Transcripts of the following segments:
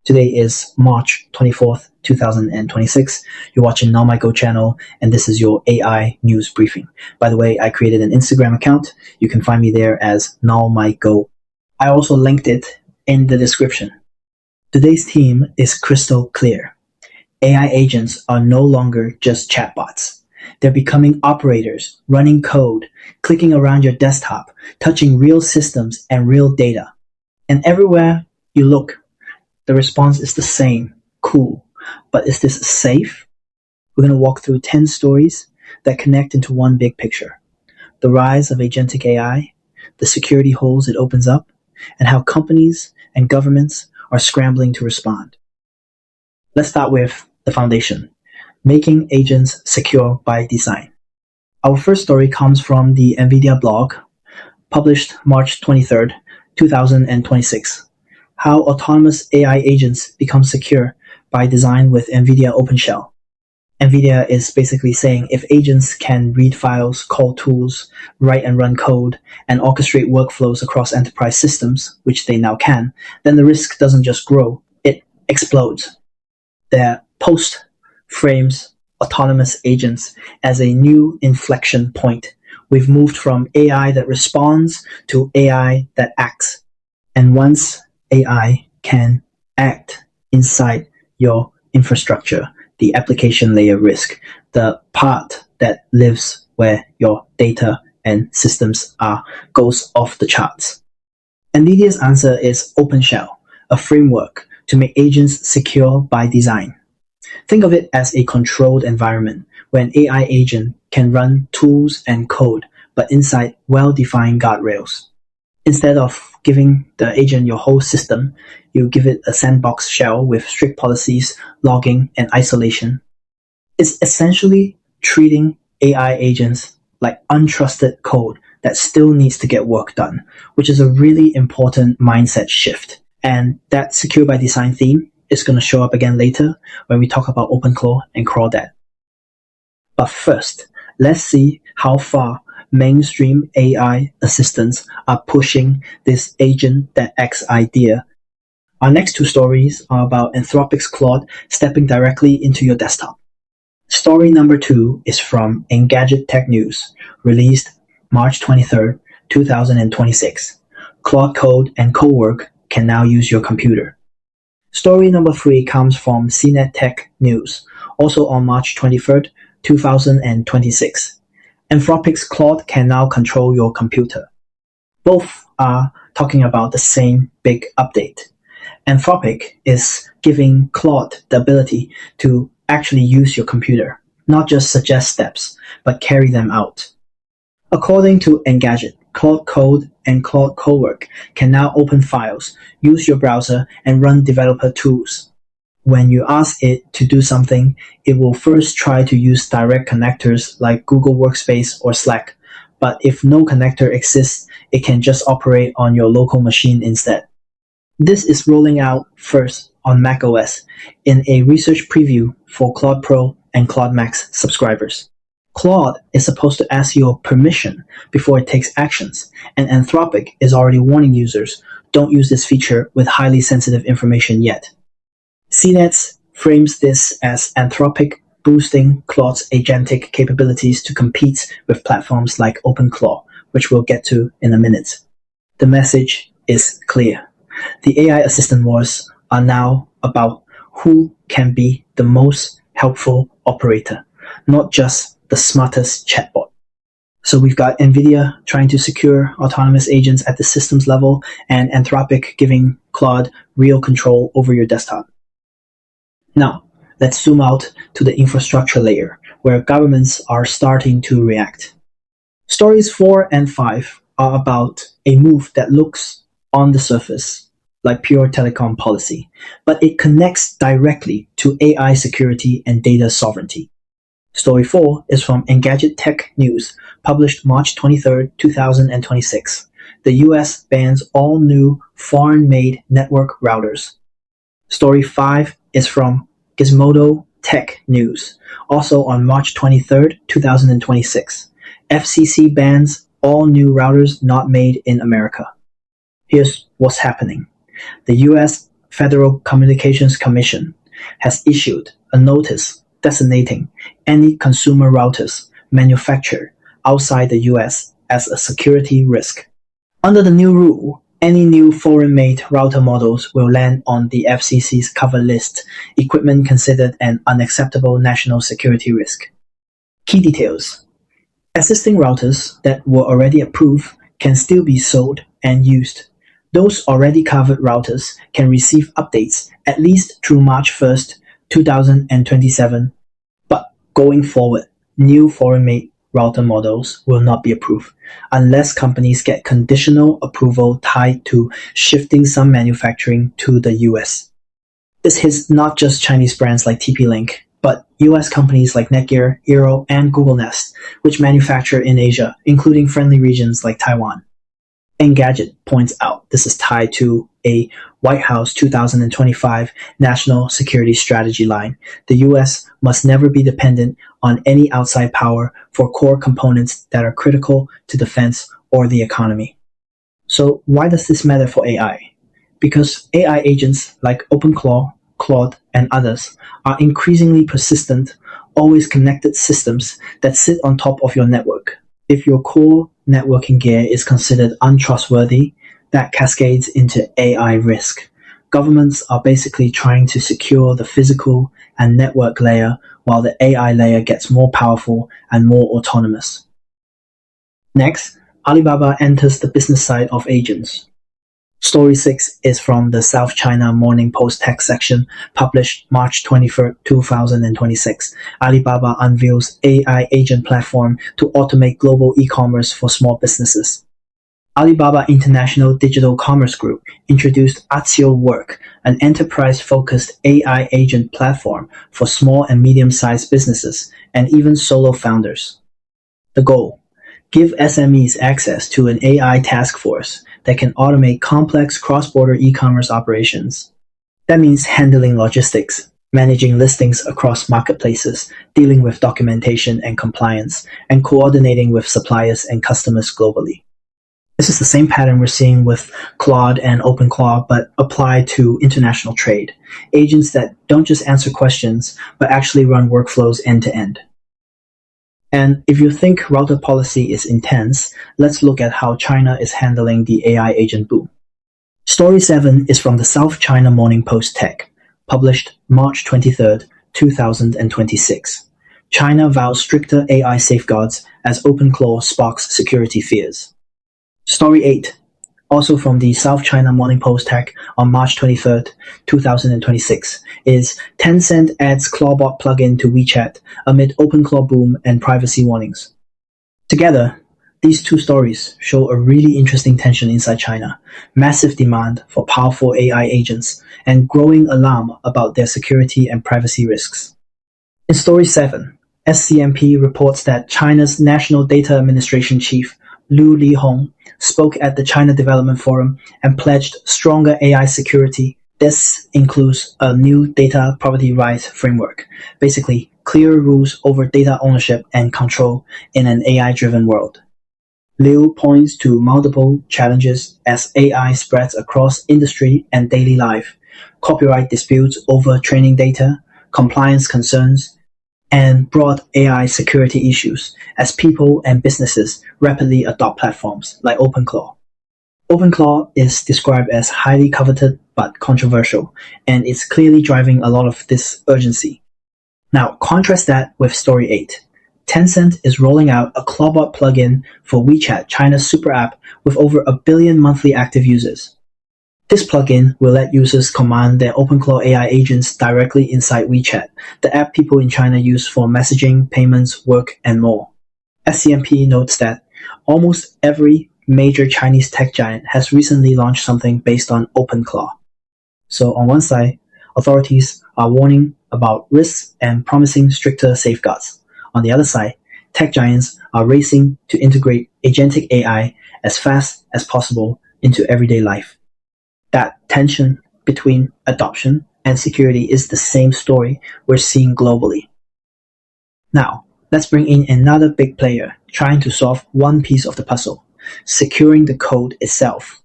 Today is March 24th, 2026. You're watching Now My Go channel, and this is your AI news briefing. By the way, I created an Instagram account. You can find me there as Now My Go. I also linked it in the description. Today's theme is crystal clear. AI agents are no longer just chatbots. They're becoming operators, running code, clicking around your desktop, touching real systems and real data. And everywhere you look, the response is the same, cool. But is this safe? We're going to walk through 10 stories that connect into one big picture. The rise of agentic AI, the security holes it opens up, and how companies and governments are scrambling to respond. Let's start with the foundation, making agents secure by design. Our first story comes from the NVIDIA blog, published March 23rd, 2026. How autonomous AI agents become secure by design with NVIDIA OpenShell. NVIDIA is basically saying if agents can read files, call tools, write and run code, and orchestrate workflows across enterprise systems, which they now can, then the risk doesn't just grow, it explodes. Their post frames autonomous agents as a new inflection point. We've moved from AI that responds to AI that acts. And once AI can act inside your infrastructure, the application layer risk, the part that lives where your data and systems are, goes off the charts. NVIDIA's answer is OpenShell, a framework to make agents secure by design. Think of it as a controlled environment where an AI agent can run tools and code, but inside well-defined guardrails. Instead of giving the agent your whole system, you give it a sandbox shell with strict policies, logging, and isolation. It's essentially treating AI agents like untrusted code that still needs to get work done, which is a really important mindset shift. And that secure by design theme is going to show up again later when we talk about OpenClaw and ClawBot. But first, let's see how far mainstream AI assistants are pushing this agent that acts idea. Our next two stories are about Anthropic's Claude stepping directly into your desktop. Story number 2 is from Engadget Tech News, released March 23rd, 2026. Claude Code and Cowork can now use your computer. Story number 3 comes from CNET Tech News, also on March 23rd, 2026. Anthropic's Claude can now control your computer. Both are talking about the same big update. Anthropic is giving Claude the ability to actually use your computer, not just suggest steps, but carry them out. According to Engadget, Claude Code and Claude Cowork can now open files, use your browser, and run developer tools. When you ask it to do something, it will first try to use direct connectors like Google Workspace or Slack, but if no connector exists, it can just operate on your local machine instead. This is rolling out first on macOS in a research preview for Claude Pro and Claude Max subscribers. Claude is supposed to ask your permission before it takes actions, and Anthropic is already warning users, don't use this feature with highly sensitive information yet. CNET frames this as Anthropic boosting Claude's agentic capabilities to compete with platforms like OpenClaw, which we'll get to in a minute. The message is clear. The AI assistant wars are now about who can be the most helpful operator, not just the smartest chatbot. So we've got NVIDIA trying to secure autonomous agents at the systems level, and Anthropic giving Claude real control over your desktop. Now, let's zoom out to the infrastructure layer, where governments are starting to react. Stories 4 and 5 are about a move that looks on the surface like pure telecom policy, but it connects directly to AI security and data sovereignty. Story 4 is from Engadget Tech News, published March 23rd, 2026. The US bans all new foreign-made network routers. Story 5 is from Gizmodo Tech News, also on March 23rd, 2026. FCC bans all new routers not made in America. Here's what's happening. The US Federal Communications Commission has issued a notice designating any consumer routers manufactured outside the US as a security risk. Under the new rule, any new foreign-made router models will land on the FCC's cover list, equipment considered an unacceptable national security risk. Key details. Existing routers that were already approved can still be sold and used. Those already covered routers can receive updates at least through March 1st, 2027, but going forward, new foreign-made router models will not be approved unless companies get conditional approval tied to shifting some manufacturing to the US. This hits not just Chinese brands like TP-Link, but US companies like Netgear, Eero, and Google Nest, which manufacture in Asia, including friendly regions like Taiwan. Engadget points out this is tied to a White House 2025 National Security Strategy line. The US must never be dependent on any outside power for core components that are critical to defense or the economy. So why does this matter for AI? Because AI agents like OpenClaw, Claude, and others are increasingly persistent, always connected systems that sit on top of your network. If your core networking gear is considered untrustworthy, that cascades into AI risk. Governments are basically trying to secure the physical and network layer while the AI layer gets more powerful and more autonomous. Next, Alibaba enters the business side of agents. Story 6 is from the South China Morning Post text section, published March 23, 2026. Alibaba unveils AI agent platform to automate global e-commerce for small businesses. Alibaba International Digital Commerce Group introduced Accio Work, an enterprise-focused AI agent platform for small and medium-sized businesses and even solo founders. The goal: give SMEs access to an AI task force that can automate complex cross-border e-commerce operations. That means handling logistics, managing listings across marketplaces, dealing with documentation and compliance, and coordinating with suppliers and customers globally. This is the same pattern we're seeing with Claude and OpenClaw, but applied to international trade. Agents that don't just answer questions, but actually run workflows end-to-end. And if you think router policy is intense, let's look at how China is handling the AI agent boom. Story 7 is from the South China Morning Post Tech, published March 23, 2026. China vows stricter AI safeguards as OpenClaw sparks security fears. Story 8, also from the South China Morning Post Tech on March 23, 2026, is Tencent adds ClawBot plugin to WeChat amid OpenClaw boom and privacy warnings. Together, these two stories show a really interesting tension inside China, massive demand for powerful AI agents, and growing alarm about their security and privacy risks. In Story 7, SCMP reports that China's National Data Administration Chief Liu Lihong spoke at the China Development Forum and pledged stronger AI security. This includes a new data property rights framework, basically clearer rules over data ownership and control in an AI-driven world. Liu points to multiple challenges as AI spreads across industry and daily life: copyright disputes over training data, compliance concerns, and broad AI security issues as people and businesses rapidly adopt platforms like OpenClaw. OpenClaw is described as highly coveted but controversial, and it's clearly driving a lot of this urgency. Now, contrast that with Story 8. Tencent is rolling out a ClawBot plugin for WeChat, China's super app with over 1 billion monthly active users. This plugin will let users command their OpenClaw AI agents directly inside WeChat, the app people in China use for messaging, payments, work, and more. SCMP notes that almost every major Chinese tech giant has recently launched something based on OpenClaw. So on one side, authorities are warning about risks and promising stricter safeguards. On the other side, tech giants are racing to integrate agentic AI as fast as possible into everyday life. That tension between adoption and security is the same story we're seeing globally. Now, let's bring in another big player trying to solve one piece of the puzzle: securing the code itself.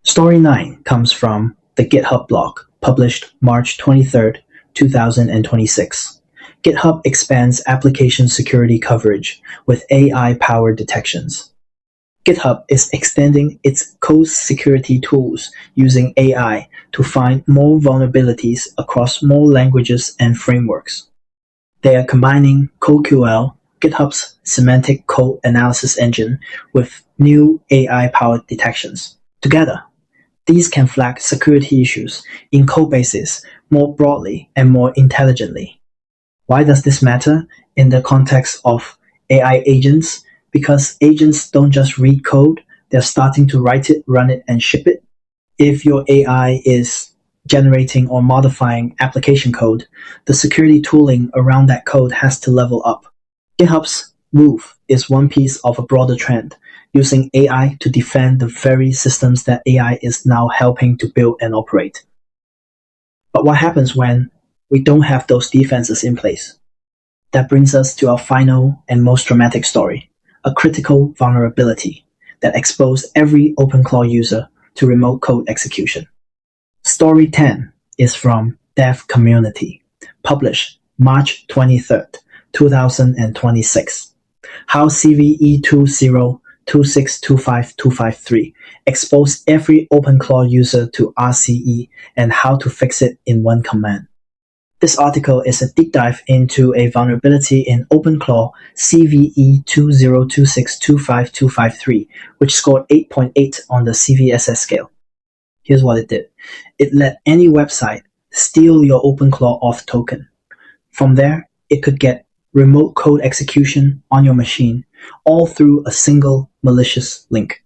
Story 9 comes from the GitHub blog, published March 23rd, 2026. GitHub expands application security coverage with AI-powered detections. GitHub is extending its code security tools using AI to find more vulnerabilities across more languages and frameworks. They are combining CodeQL, GitHub's semantic code analysis engine, with new AI-powered detections. Together, these can flag security issues in codebases more broadly and more intelligently. Why does this matter in the context of AI agents? Because agents don't just read code, they're starting to write it, run it, and ship it. If your AI is generating or modifying application code, the security tooling around that code has to level up. GitHub's move is one piece of a broader trend, using AI to defend the very systems that AI is now helping to build and operate. But what happens when we don't have those defenses in place? That brings us to our final and most dramatic story, a critical vulnerability that exposed every OpenClaw user to remote code execution. Story 10 is from Dev Community, published March 23rd, 2026. How CVE 2026255253 exposed every OpenClaw user to RCE and how to fix it in one command. This article is a deep dive into a vulnerability in OpenClaw CVE 2026255253, which scored 8.8 on the CVSS scale. Here's what it did. It let any website steal your OpenClaw auth token. From there, it could get remote code execution on your machine, all through a single malicious link.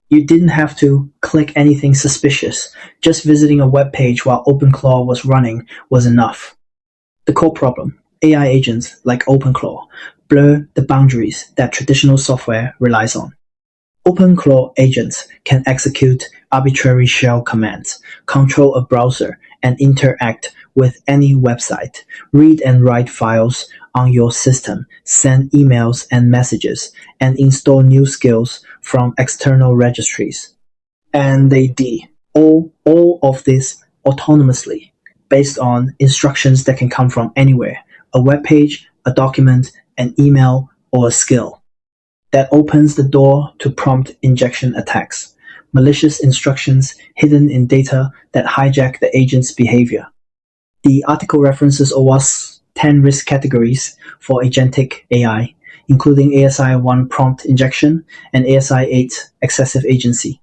You didn't have to click anything suspicious. Just visiting a web page while OpenClaw was running was enough. The core problem: AI agents like OpenClaw blur the boundaries that traditional software relies on. OpenClaw agents can execute arbitrary shell commands, control a browser, and interact with any website, read and write files on your system, send emails and messages, and install new skills from external registries. And they do all of this autonomously, based on instructions that can come from anywhere: a web page, a document, an email, or a skill. That opens the door to prompt injection attacks, malicious instructions hidden in data that hijack the agent's behavior. The article references OWASP's 10 risk categories for agentic AI, including ASI-1 prompt injection and ASI-8 excessive agency.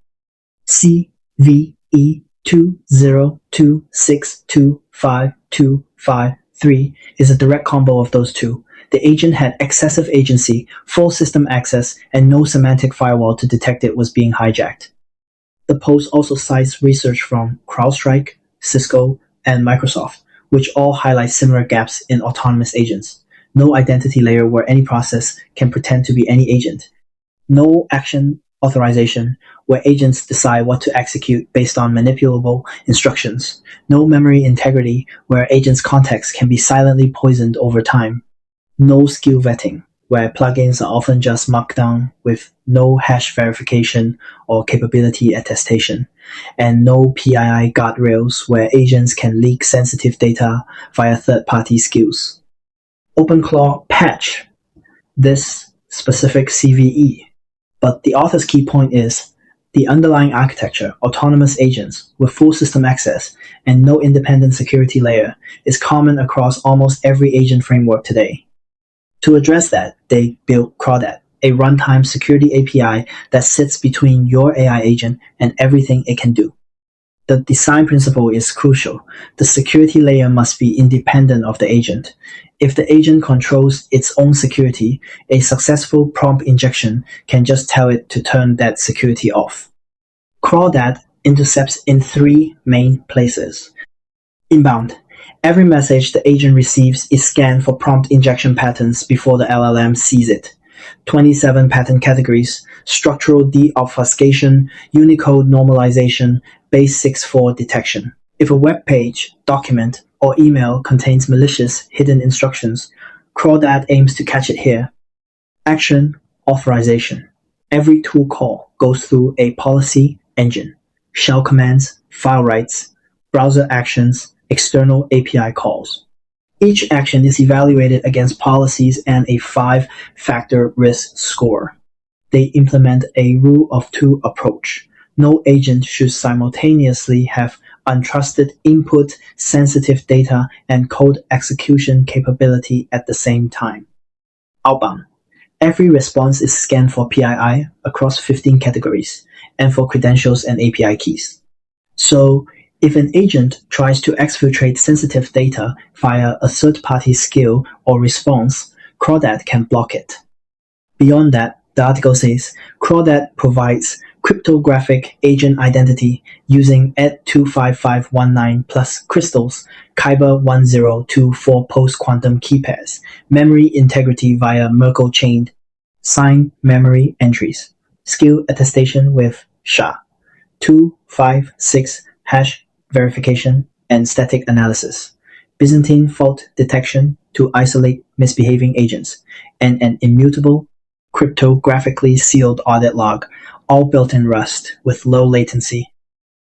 CVE 2026255253 is a direct combo of those two. The agent had excessive agency, full system access, and no semantic firewall to detect it was being hijacked. The post also cites research from CrowdStrike, Cisco, and Microsoft, which all highlight similar gaps in autonomous agents. No identity layer where any process can pretend to be any agent. No action authorization where agents decide what to execute based on manipulable instructions. No memory integrity where agents' context can be silently poisoned over time. No skill vetting, where plugins are often just markdown with no hash verification or capability attestation, and no PII guardrails where agents can leak sensitive data via third-party skills. OpenClaw patch this specific CVE, but the author's key point is the underlying architecture, autonomous agents with full system access and no independent security layer, is common across almost every agent framework today. To address that, they built ClawBot, a runtime security API that sits between your AI agent and everything it can do. The design principle is crucial. The security layer must be independent of the agent. If the agent controls its own security, a successful prompt injection can just tell it to turn that security off. ClawBot intercepts in 3 main places. Inbound. Every message the agent receives is scanned for prompt injection patterns before the LLM sees it. 27 pattern categories: structural deobfuscation, Unicode normalization, base 6.4 detection. If a web page, document, or email contains malicious hidden instructions, ClawBot aims to catch it here. Action authorization. Every tool call goes through a policy engine: shell commands, file writes, browser actions, external API calls. Each action is evaluated against policies and a 5-factor risk score. They implement a rule of two approach. No agent should simultaneously have untrusted input, sensitive data, and code execution capability at the same time. Outbound. Every response is scanned for PII across 15 categories and for credentials and API keys. So, if an agent tries to exfiltrate sensitive data via a third-party skill or response, ClawBot can block it. Beyond that, the article says, ClawBot provides cryptographic agent identity using ED25519 plus crystals, Kyber 1024 post-quantum key pairs, memory integrity via Merkle-chained signed memory entries, skill attestation with SHA-256 hash verification and static analysis, Byzantine fault detection to isolate misbehaving agents, and an immutable, cryptographically sealed audit log, all built in Rust with low latency.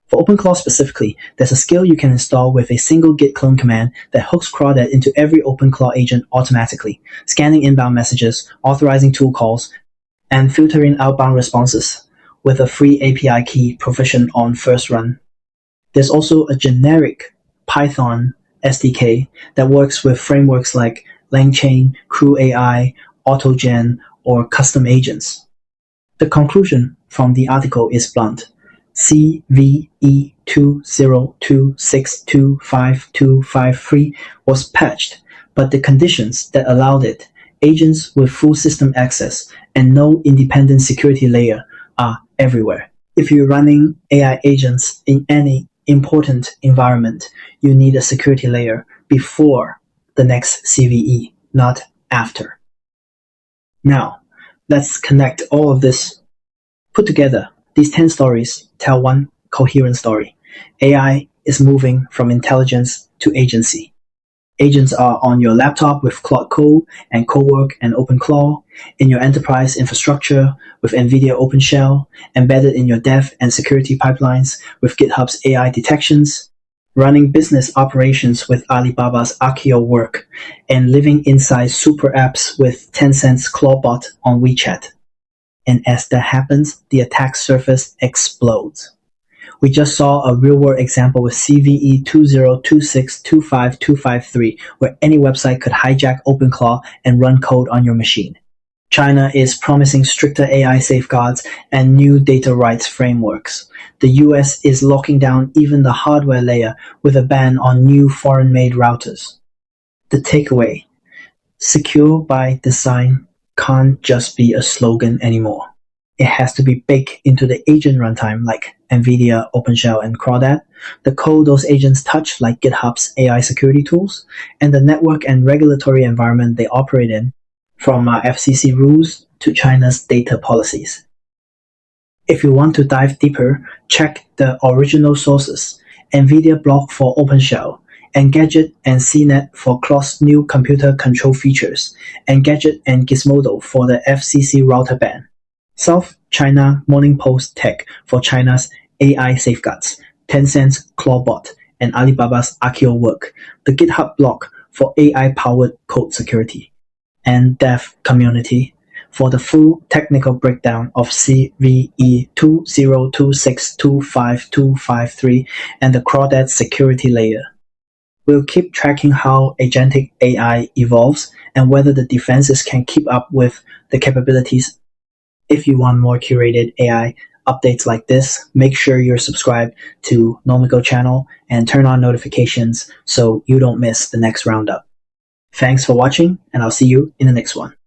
For OpenClaw specifically, there's a skill you can install with a single git clone command that hooks ClawBot into every OpenClaw agent automatically, scanning inbound messages, authorizing tool calls, and filtering outbound responses with a free API key provisioned on first run. There's also a generic Python SDK that works with frameworks like LangChain, CrewAI, AutoGen, or custom agents. The conclusion from the article is blunt. CVE2026252553 was patched, but the conditions that allowed it, agents with full system access and no independent security layer, are everywhere. If you're running AI agents in any important environment, you need a security layer before the next CVE, not after. Now, let's connect all of this. Put together, these 10 stories tell one coherent story. AI is moving from intelligence to agency. Agents are on your laptop with Claude Code and Cowork and OpenClaw, in your enterprise infrastructure with NVIDIA OpenShell, embedded in your dev and security pipelines with GitHub's AI detections, running business operations with Alibaba's Accio work, and living inside super apps with Tencent's ClawBot on WeChat. And as that happens, the attack surface explodes. We just saw a real-world example with CVE 2026252553, where any website could hijack OpenClaw and run code on your machine. China is promising stricter AI safeguards and new data rights frameworks. The US is locking down even the hardware layer with a ban on new foreign-made routers. The takeaway: secure by design can't just be a slogan anymore. It has to be baked into the agent runtime like NVIDIA, OpenShell, and ClawBot, the code those agents touch like GitHub's AI security tools, and the network and regulatory environment they operate in, from FCC rules to China's data policies. If you want to dive deeper, check the original sources, NVIDIA blog for OpenShell, Engadget and CNET for Claude's new computer control features, Engadget and Gizmodo for the FCC router ban, South China Morning Post Tech for China's AI safeguards, Tencent's ClawBot, and Alibaba's Accio work, the GitHub blog for AI-powered code security, and Dev Community for the full technical breakdown of CVE 2026252553 and the ClawBot security layer. We'll keep tracking how agentic AI evolves and whether the defenses can keep up with the capabilities. If you want more curated AI updates like this, make sure you're subscribed to Nomico channel and turn on notifications so you don't miss the next roundup. Thanks for watching, and I'll see you in the next one.